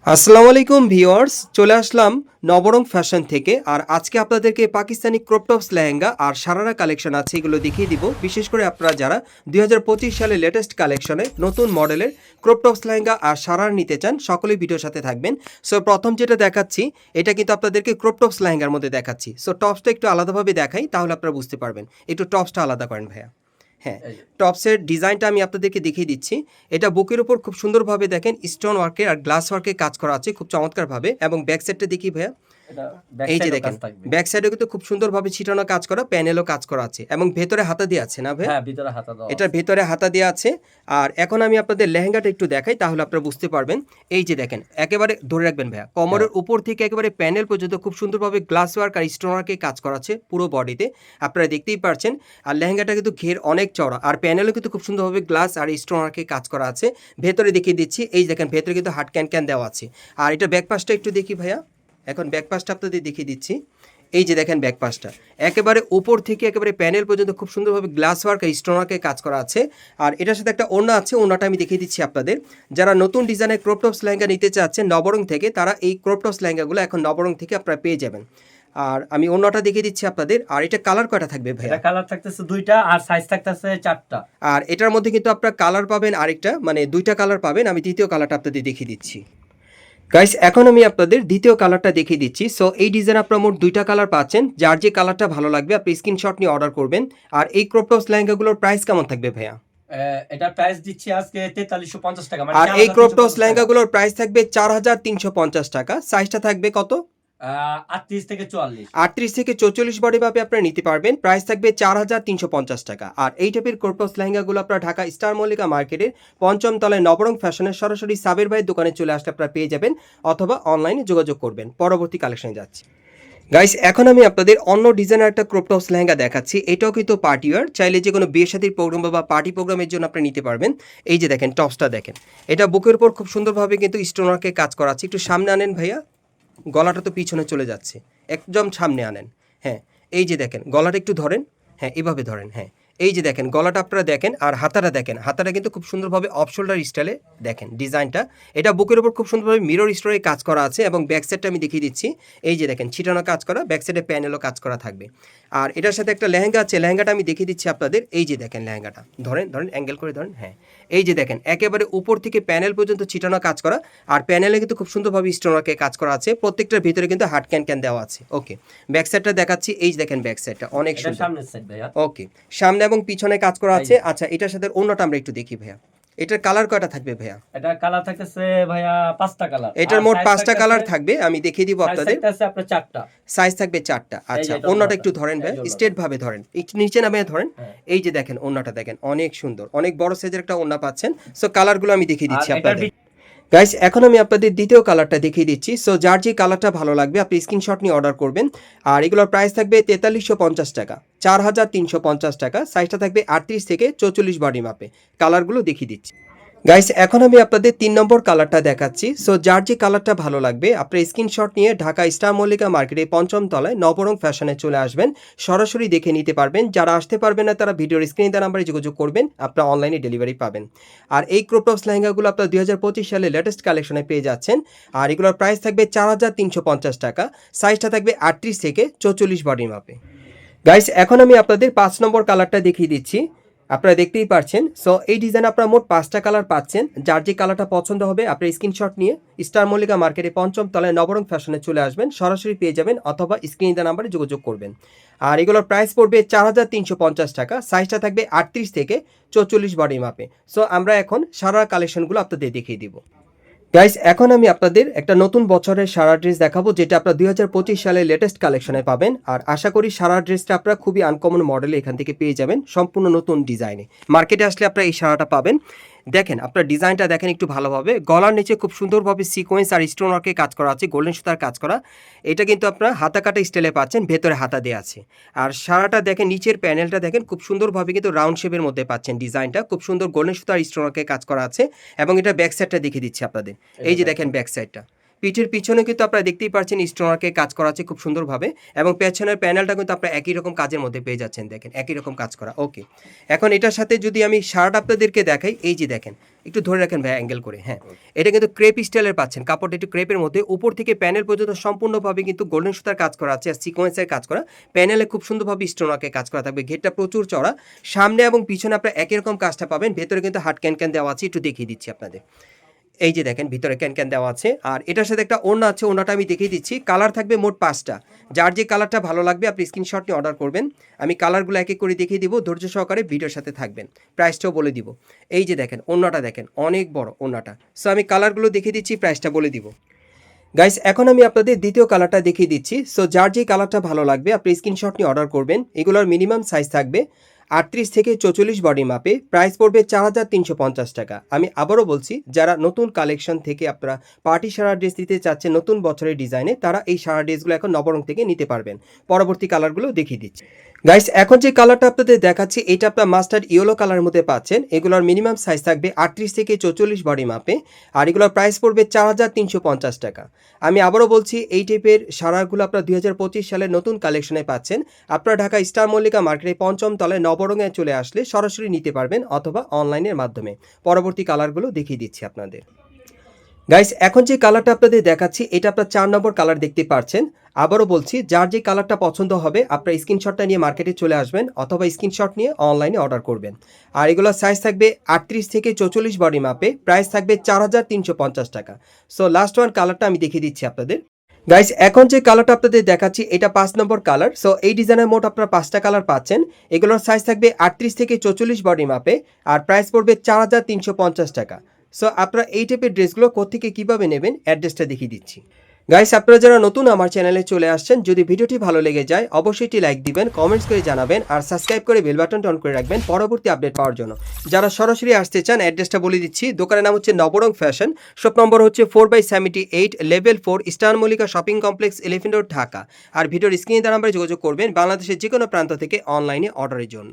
আসসালামু আলাইকুম ভিউয়ার্স, চলে আসলাম নবরং ফ্যাশন থেকে। আর আজকে আপনাদেরকে পাকিস্তানি ক্রপ টপস লেহেঙ্গা আর সারারা কালেকশন আছে, এগুলো দেখিয়ে দিব। বিশেষ করে আপনারা যারা 2025 সালে লেটেস্ট কালেকশনে নতুন মডেলের ক্রপ টপস লেহেঙ্গা আর সারার নিতে চান, সকলেই ভিডিওর সাথে থাকবেন। সো প্রথম যেটা দেখাচ্ছি, এটা কিন্তু আপনাদেরকে ক্রপ টপস লেহেঙ্গার মধ্যে দেখাচ্ছি। সো টপসটা একটু আলাদাভাবে দেখাই, তাহলে আপনারা বুঝতে পারবেন। একটু টপসটা আলাদা করেন ভাইয়া। হ্যাঁ, টপসের ডিজাইনটা আমি আপনাদেরকে দেখিয়ে দিচ্ছি। এটা বুকের উপর খুব সুন্দরভাবে দেখেন স্টোন ওয়ার্কের আর গ্লাস ওয়ার্কের কাজ করা আছে খুব চমৎকারভাবে। এবং ব্যাক সাইডটা দেখি ভাইয়া, এই যে দেখেন ব্যাক সাইডে কিন্তু খুব সুন্দরভাবে ছিটানো কাজ করা, প্যানেলও কাজ করা আছে এবং ভেতরে হাতা দিয়ে আছে না ভাই? হ্যাঁ, ভিতরে হাতা দেওয়া এটার ভেতরে হাতা দেওয়া আছে। আর এখন আমি আপনাদের লেহেঙ্গাটা একটু দেখাই, তাহলে আপনারা বুঝতে পারবেন। এই যে দেখেন, একেবারে ধরে রাখবেন ভাইয়া, কোমরের উপর থেকে একেবারে প্যানেল পর্যন্ত খুব সুন্দরভাবে গ্লাস ওয়ার্ক আর স্টোন ওয়ার্কে কাজ করা আছে পুরো বডিতে, আপনারা দেখতেই পারছেন। আর লেহেঙ্গাটা কিন্তু ঘের অনেক চওড়া, আর প্যানেলও কিন্তু খুব সুন্দরভাবে গ্লাস আর স্টোন ওয়ার্কে কাজ করা আছে। ভেতরে দেখিয়ে দিচ্ছি, এই দেখেন ভেতরে কিন্তু হাট ক্যান দেওয়া আছে। আর এটা ব্যাক পাশটা একটু দেখি ভাইয়া, এখন ব্যাক পাশটা আপনাদের দেখিয়ে দিচ্ছি। এই যে দেখেন ব্যাক পাশটা একেবারে উপর থেকে একেবারে প্যানেল পর্যন্ত খুব সুন্দরভাবে গ্লাস ওয়ার্ক আর স্টোন ওয়ার্কে কাজ করা আছে। আর এটার সাথে একটা ওড়না আছে, ওড়নাটা আমি দেখিয়ে দিচ্ছি আপনাদের। যারা নতুন ডিজাইনের ক্রপ টপস লেহেঙ্গা নিতে চাচ্ছেন নবরং থেকে, তারা এই ক্রপ টপস লেহেঙ্গাগুলো এখন নবরং থেকে আপনারা পেয়ে যাবেন। আর আমি ওড়নাটা দেখিয়ে দিচ্ছি আপনাদের। আর এটা কালার কয়টা থাকবে ভাই? এটা কালার থাকতেছে দুইটা আর সাইজ থাকতেছে চারটা। আর এটার মধ্যে কিন্তু আপনারা কালার পাবেন আরেকটা, মানে দুইটা কালার পাবেন। আমি দ্বিতীয় কালারটা আপনাদের দেখিয়ে দিচ্ছি। গাইস, এখন আমি আপনাদের দ্বিতীয় কালারটা দেখিয়ে দিচ্ছি। সো এই ডিজাইন আপনারা মোট দুইটা কালার পাচ্ছেন। যার যে কালারটা ভালো লাগবে আপনি স্ক্রিনশট নিয়ে অর্ডার করবেন। আর এই ক্রপ টপস লেহেঙ্গাগুলোর প্রাইস কেমন থাকবে ভাইয়া? এটার প্রাইস দিচ্ছি আজকে 4350 টাকা। আর এই ক্রপ টপস লেহেঙ্গাগুলোর প্রাইস থাকবে 4350 টাকা। সাইজটা থাকবে কত? 38 থেকে 44। 38 থেকে 44 বডি ভাবে আপনারা নিতে পারবেন। প্রাইস থাকবে 4350 টাকা। আর এই টাইপের ক্রপ টপস লেহেঙ্গাগুলো আপনারা ঢাকা স্টার মল্লিকা মার্কেটের পঞ্চম তলায় নবরং ফ্যাশনের সরাসরি সাবের ভাইয়ের দোকানে চলে আসলে আপনারা পেয়ে যাবেন, অথবা অনলাইনে যোগাযোগ করবেন। পরবর্তী কালেকশনে যাচ্ছি। গাইস, এখন আমি আপনাদের অন্য ডিজাইনের একটা ক্রপ টপস লেহেঙ্গা দেখাচ্ছি। এটাও কিন্তু পার্টি ওয়্যার, চাইলে যে কোনো বিয়ে শাদীর প্রোগ্রাম বা পার্টি প্রোগ্রামের জন্য আপনি নিতে পারবেন। এই যে দেখেন টপসটা দেখেন, এটা বুকের উপর খুব সুন্দরভাবে কিন্তু স্টোন ওয়ার্কে কাজ করা আছে। একটু সামনে আনেন ভাইয়া, গলাটা তো পিছনে চলে যাচ্ছে, একদম সামনে আনেন। হ্যাঁ, এই যে দেখেন গলাটা একটু ধরেন, হ্যাঁ এভাবে ধরেন। হ্যাঁ, এই যে দেখেন গলাটা আপনারা দেখেন। আর হাতাটা দেখেন, হাতাটা কিন্তু খুব সুন্দরভাবে অফ শোল্ডার স্টাইলে দেখেন ডিজাইনটা। এটা বুকের উপর খুব সুন্দরভাবে মিরর স্টোরে কাজ করা আছে। এবং ব্যাক সাইডটা আমি দেখিয়ে দিচ্ছি, এই যে দেখেন ছিটানো কাজ করা, ব্যাক সাইডে প্যানেলও কাজ করা থাকবে। আর এটার সাথে একটা লেহেঙ্গা আছে, লেহেঙ্গাটা আমি দেখিয়ে দিচ্ছি আপনাদের। এই যে দেখেন লেহেঙ্গাটা ধরেন, অ্যাঙ্গেল করে ধরেন। হ্যাঁ, এই যে দেখেন একেবারে উপর থেকে প্যানেল পর্যন্ত ছিটানো কাজ করা। আর প্যানেলে কিন্তু খুব সুন্দরভাবে স্টোন ওয়ার্কে কাজ করা আছে। প্রত্যেকটার ভিতরে কিন্তু হাট ক্যান দেওয়া আছে। ওকে, ব্যাক সাইডটা দেখাচ্ছি। এই যে দেখেন ব্যাক সাইডটা অনেক সুন্দর। সামনের সাইড ভাইয়া। ওকে, সামনে এবং পিছনে কাজ করা আছে। আচ্ছা, এটার সাথে অন্যটা আমরা একটু দেখি ভাইয়া। এটার কালার কয়টা থাকবে ভাইয়া? এটা কালার থাকতেছে ভাইয়া 5টা কালার। এটার মোট 5টা কালার থাকবে, আমি দেখিয়ে দিব আপনাদের। সাইজ থাকতেছে আপনার 4টা। সাইজ থাকবে 4টা। আচ্ছা, অন্যটা একটু ধরেন ভাই, স্ট্রেট ভাবে ধরেন, একটু নিচে নামে ধরেন। এই যে দেখেন ওন্নাটা দেখেন অনেক সুন্দর, অনেক বড় সাইজের একটা ওন্না পাচ্ছেন। সো কালারগুলো আমি দেখিয়ে দিচ্ছি আপনাদের। গাইস, এখন আমি আপনাদের দ্বিতীয় কালারটা দেখিয়ে দিচ্ছি। সো যার যে কালারটা ভালো লাগবে আপনি স্ক্রিনশট নিয়ে অর্ডার করবেন। আর এগুলোর প্রাইস থাকবে 4350 টাকা, 4350 টাকা। সাইজটা থাকবে 38 থেকে 44 বডি মাপে। কালারগুলো দেখিয়ে দিচ্ছি। গাইস, এখন আমি আপনাদের 3 নম্বর কালারটা দেখাচ্ছি। সো যার যে কালারটা ভালো লাগবে আপনার স্ক্রিনশট নিয়ে ঢাকা স্টার মল্লিকা মার্কেটে পঞ্চম তলায় নবরং ফ্যাশনে চলে আসবেন, সরাসরি দেখে নিতে পারবেন। যারা আসতে পারবেন না তারা ভিডিওর স্ক্রিনে দেওয়া নাম্বারে যোগাযোগ করবেন, আপনারা অনলাইনে ডেলিভারি পাবেন। আর এই ক্রপ টপস লেহেঙ্গাগুলো আপনার 2025 সালে লেটেস্ট কালেকশনে পেয়ে যাচ্ছেন। আর এগুলোর প্রাইস থাকবে 4350 টাকা। সাইজটা থাকবে 38 থেকে 44 বডি মাপে। গাইস, এখন আমি আপনাদের 5 নম্বর কালারটা দেখিয়ে দিচ্ছি। আপনারা দেখতেই পাচ্ছেন। সো এই ডিজাইন আপনারা মোট 5টা কালার পাচ্ছেন। যার যে কালারটা পছন্দ হবে আপনার স্ক্রিনশট নিয়ে স্টার মল্লিকা মার্কেটে পঞ্চম তলায় নবরং ফ্যাশনে চলে আসবেন, সরাসরি পেয়ে যাবেন, অথবা স্ক্রিনে দেওয়া নাম্বারে যোগাযোগ করবেন। আর এগুলোর প্রাইস পড়বে 4350 টাকা। সাইজটা থাকবে 38 থেকে 44 বডি মাপে। সো আমরা এখন সারা কালেকশনগুলো আপনাদের দেখিয়ে দিব। গাইস, এখন আমি আপনাদের একটা নতুন বছরের সারা ড্রেস দেখাবো, যেটা আপনারা 2025 সালে লেটেস্ট কালেকশনে পাবেন। আর আশা করি সারা ড্রেসটা আপনারা খুবই আনকমন মডেলে এখান থেকে পেয়ে যাবেন, সম্পূর্ণ নতুন ডিজাইনে। মার্কেটে আসলে আপনারা এই সারাটা পাবেন। দেখেন, আপনার ডিজাইনটা দেখেন একটু ভালোভাবে। গলার নিচে খুব সুন্দরভাবে সিকোয়েন্স আর স্টোন ওয়ার্কে কাজ করা আছে, গোল্ডেন সুতার কাজ করা। এটা কিন্তু আপনারা হাতা কাটা স্টাইলে পাচ্ছেন, ভেতরে হাতা দেওয়া আছে। আর সারাটা দেখেন, নিচের প্যানেলটা দেখেন খুব সুন্দরভাবে কিন্তু রাউন্ড শেপের মধ্যে পাচ্ছেন। ডিজাইনটা খুব সুন্দর গোল্ডেন সুতার স্টোন ওয়ার্কে কাজ করা আছে। এবং এটা ব্যাক সাইডটা দেখিয়ে দিচ্ছি আপনাদের। এই যে দেখেন ব্যাক সাইডটা পিঠের পিছনে কিন্তু আপনারা দেখতেই পাচ্ছেন স্টোনারকে কাজ করা আছে খুব সুন্দরভাবে, এবং পেছনের প্যানেলটা কিন্তু আপনারা একই রকম কাজের মধ্যে পেয়ে যাচ্ছেন, দেখেন একই রকম কাজ করা। ওকে, এখন এটার সাথে যদি আমি শার্ট আপনাদেরকে দেখাই, এই যে দেখেন, একটু ধরে রাখেন ভাই অ্যাঙ্গেল করে, হ্যাঁ এটা কিন্তু ক্রেপ স্টাইলের পাচ্ছেন, কাপড়টা একটু ক্রেপের মধ্যে, উপর থেকে প্যানেল পর্যন্ত সম্পূর্ণভাবে কিন্তু গোল্ডেন সুতার কাজ করা আছে আর সিকোয়েন্সের কাজ করা, প্যানেলে খুব সুন্দরভাবে স্টোনারকে কাজ করা থাকবে, ঘেরটা প্রচুর চড়া, সামনে এবং পিছনে আপনারা একই রকম কাজটা পাবেন, ভেতরে কিন্তু হাট ক্যান দেওয়া আছে, একটু দেখিয়ে দিচ্ছি আপনাদের। এই যে দেখেন ভিতরে ক্যান দেওয়া আছে, আর এটার সাথে একটা ওড়না আছে, ওড়নাটা আমি দেখিয়ে দিচ্ছি। কালার থাকবে মোট 5টা, যার যে কালারটা ভালো লাগবে আপনি স্ক্রিনশট নিয়ে অর্ডার করবেন। আমি কালারগুলো এক এক করে দেখিয়ে দিব, ধৈর্য সহকারে ভিডিওর সাথে থাকবেন, প্রাইসটাও বলে দিব। এই যে দেখেন ওড়নাটা দেখেন, অনেক বড় ওড়নাটা। সো আমি কালারগুলো দেখিয়ে দিচ্ছি, প্রাইসটা বলে দিব। গাইস এখন আমি আপনাদের দ্বিতীয় কালারটা দেখিয়ে দিচ্ছি। সো যার যে কালারটা ভালো লাগবে আপনি স্ক্রিনশট নিয়ে অর্ডার করবেন। এগুলোর মিনিমাম সাইজ থাকবে 38 থেকে 44 বডি মাপে, প্রাইস পড়বে 4350 টাকা। আমি আবারও বলছি, যারা নতুন কালেকশন থেকে আপনারা পার্টি সারা ড্রেস দিতে চাচ্ছেন নতুন বছরের ডিজাইনে, তারা এই সারা ড্রেসগুলো এখন নবরং থেকে নিতে পারবেন। পরবর্তী কালারগুলো দেখিয়ে দিচ্ছি। গাইস এখন যে কালারটা আপনাদের দেখাচ্ছি, এটা আপনার মাস্টার্ড ইয়েলো কালারের মধ্যে পাচ্ছেন। এগুলোর মিনিমাম সাইজ থাকবে 38 থেকে 44 বডি মাপে, আর এগুলোর প্রাইস পড়বে 4350 টাকা। আমি আবারও বলছি, এই টাইপের সারাগুলো আপনারা 2025 সালের নতুন কালেকশনে পাচ্ছেন। আপনারা ঢাকা স্টার মল্লিকা মার্কেটে 5ম তলায় নবরঙে চলে আসলে সরাসরি নিতে পারবেন, অথবা অনলাইনের মাধ্যমে। পরবর্তী কালারগুলো দেখিয়ে দিচ্ছি আপনাদের। গাইস এখন যে কালারটা আপনাদের দেখাচ্ছি, এটা আপনার 4 নম্বর কালার দেখতে পাচ্ছেন। আবারও বলছি, যার যে কালারটা পছন্দ হবে আপনার স্ক্রিনশটটা নিয়ে মার্কেটে চলে আসবেন, অথবা স্ক্রিনশট নিয়ে অনলাইনে অর্ডার করবেন। আর এগুলোর সাইজ থাকবে 38 থেকে 44 বডি মাপে, প্রাইস থাকবে 4350 টাকা। সো লাস্ট ওয়ান কালারটা আমি দেখিয়ে দিচ্ছি আপনাদের। গাইস এখন যে কালারটা আপনাদের দেখাচ্ছি, এটা 5 নম্বর কালার। সো এই ডিজাইনের মোট আপনারা 5টা কালার পাচ্ছেন। এগুলোর সাইজ থাকবে 38 থেকে 44 বডি মাপে, আর প্রাইস পড়বে 4350 টাকা। সো আপনারা এই টাইপের ড্রেসগুলো কোত্থেকে কীভাবে নেবেন, অ্যাড্রেসটা দেখিয়ে দিচ্ছি। গাইস আপনারা যারা নতুন আমার চ্যানেলে চলে আসছেন, যদি ভিডিওটি ভালো লেগে যায় অবশ্যই একটি লাইক দিবেন, কমেন্টস করে জানাবেন, আর সাবস্ক্রাইব করে বেল বাটনটা অন করে রাখবেন পরবর্তী আপডেট পাওয়ার জন্য। যারা সরাসরি আসতে চান, অ্যাড্রেসটা বলে দিচ্ছি। দোকানের নাম হচ্ছে নবরং ফ্যাশন, শপ নম্বর হচ্ছে 4/78, level 4, star Mallika shopping complex, elephant road, Dhaka. আর ভিডিওর স্ক্রিনে দেওয়া নাম্বারে যোগাযোগ করবেন বাংলাদেশের যে কোনো প্রান্ত থেকে অনলাইনে অর্ডারের জন্য।